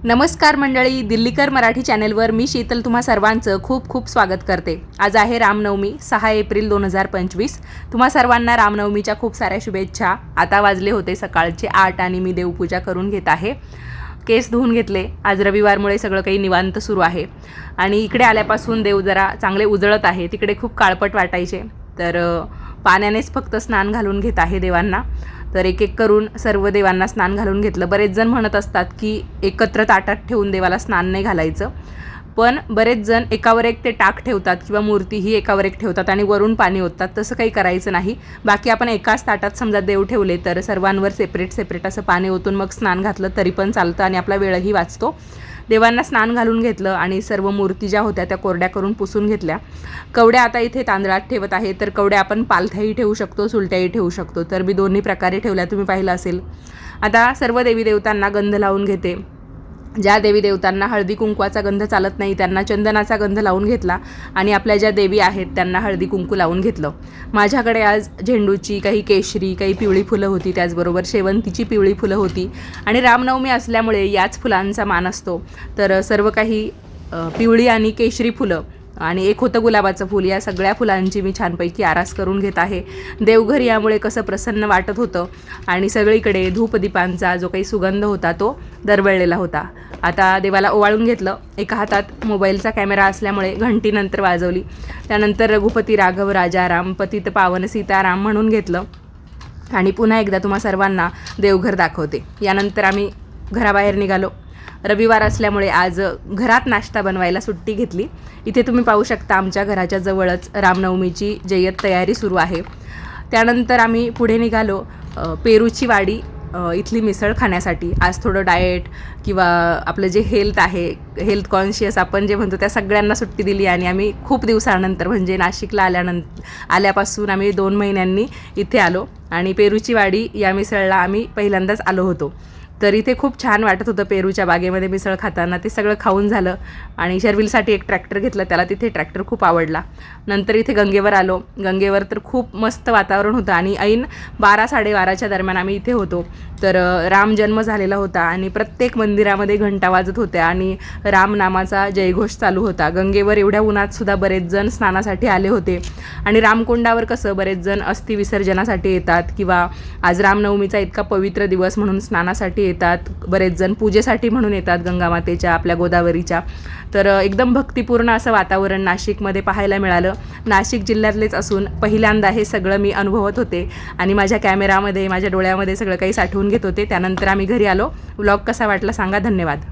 नमस्कार मंडळी, दिल्लीकर मराठी चॅनेलवर मी शीतल तुम्हा सर्वांचं खूप खूप स्वागत करते। आज आहे रामनवमी 6 एप्रिल 2025। तुम्हा सर्वांना रामनवमीच्या खूप साऱ्या शुभेच्छा। आता वाजले होते सकाळचे 8 आणि मी देवपूजा करून घेत आहे। केस धुवून घेतले। आज रविवारमुळे सगळं काही निवांत सुरू आहे आणि इकडे आल्यापासून देव जरा चांगले उजळत आहे। तिकडे खूप काळपट वाटायचे तर पाण्यानेच फक्त स्नान घालून घेत आहे देवांना। तर एक एक करून सर्व देवांना स्नान घालून घेतलं। बरेच जण म्हणत असतात की एकत्र ताटात ठेवून देवाला स्नान नाही घालायचं, पण बरेच जण एकावर एक ते टाक ठेवतात किंवा मूर्ती ही एकावर एक ठेवतात आणि वरून पाणी ओततात। तसं काही करायचं नाही। बाकी आपण एकाच ताटात समजा देव ठेवले तर सर्वांवर सेपरेट असं पाणी ओतून मग स्नान घातलं तरी पण चालतं आणि आपला वेळही वाचतो। देवांना स्नान घालून घेतलं आणि सर्व मूर्ती ज्या होत्या त्या कोरड्या करून पुसून घेतल्या। कवड्या आता इथे तांदळात ठेवत आहे, तर कवड्या आपण पालथ्याही ठेवू शकतो, सुलट्याही ठेवू शकतो, तर मी दोन्ही प्रकारे ठेवल्या, तुम्ही पाहिलं असेल। आता सर्व देवी देवतांना गंध लावून घेते। ज्या देवी देवतांना हळदी कुंकवाचा गंध चालत नाही त्यांना चंदनाचा गंध लावून घेतला आणि आपल्या ज्या देवी आहेत त्यांना हळदी कुंकू लावून घेतलं। माझ्याकडे आज झेंडूची, काही केशरी, काही पिवळी फुलं होती, त्याचबरोबर शेवंतीची पिवळी फुलं होती आणि रामनवमी असल्यामुळे याच फुलांचा मान असतो, तर सर्व काही पिवळी आणि केशरी फुलं आणि एक होतं गुलाबाचं फूल, या सगळ्या फुलांची मी छानपैकी आरास करून घेत आहे। देवघर यामुळे कसं प्रसन्न वाटत होतं आणि सगळीकडे धूपदीपांचा जो काही सुगंध होता तो दरवळलेला होता। आता देवाला ओवाळून घेतलं। एका हातात मोबाईलचा कॅमेरा असल्यामुळे घंटी नंतर वाजवली, त्यानंतर रघुपती राघव राजा राम पतित पावन सीताराम म्हणून घेतलं आणि पुन्हा एकदा तुम्हा सर्वांना देवघर दाखवते। यानंतर आम्ही घराबाहेर निघालो। रविवार असल्यामुळे आज घरात नाश्ता बनवायला सुट्टी घेतली। इथे तुम्ही पाहू शकता आमच्या घराच्या जवळच रामनवमीची जय्यत तयारी सुरू आहे। त्यानंतर आम्ही पुढे निघालो पेरूची वाडी इथली मिसळ खाण्यासाठी। आज थोडं डाएट किंवा आपलं जे हेल्थ आहे, हेल्थ कॉन्शियस आपण जे म्हणतो, त्या सगळ्यांना सुट्टी दिली आणि आम्ही खूप दिवसानंतर म्हणजे नाशिकला आल्यापासून आम्ही 2 महिन्यांनी इथे आलो आणि पेरूची वाडी या मिसळला आम्ही पहिल्यांदाच आलो होतो। तर इथे खूप छान वाटत होतं पेरूच्या बागेमध्ये मिसळ खाताना। ते सगळं खाऊन झालं आणि शर्विलसाठी एक ट्रॅक्टर घेतलं, त्याला तिथे ट्रॅक्टर खूप आवडला। नंतर इथे गंगेवर आलो। गंगेवर तर खूप मस्त वातावरण होतं आणि ऐन 12-12:30च्या दरम्यान आम्ही इथे होतो। तर राम जन्म झालेला होता आणि प्रत्येक मंदिरामध्ये घंटा वाजत होत्या आणि रामनामाचा जयघोष चालू होता। गंगेवर एवढ्या उन्हात सुद्धा बरेच जण स्नानासाठी आले होते आणि रामकुंडावर कसं बरेच जण अस्थि विसर्जनासाठी येतात किंवा आज रामनवमीचा इतका पवित्र दिवस म्हणून स्नानासाठी येतात, बरेच जण पूजेसाठी म्हणून येतात गंगामातेच्या, आपल्या गोदावरीच्या। तर एकदम भक्तिपूर्ण असं वातावरण नाशिकमध्ये पाहायला मिळालं। नाशिक जिल्ह्यातलेच असून पहिल्यांदा हे सगळं मी अनुभवत होते आणि माझ्या कॅमेरामध्ये, माझ्या डोळ्यामध्ये सगळं काही साठवून घेत होते। त्यानंतर आम्ही घरी आलो। व्लॉग कसा वाटला सांगा। धन्यवाद।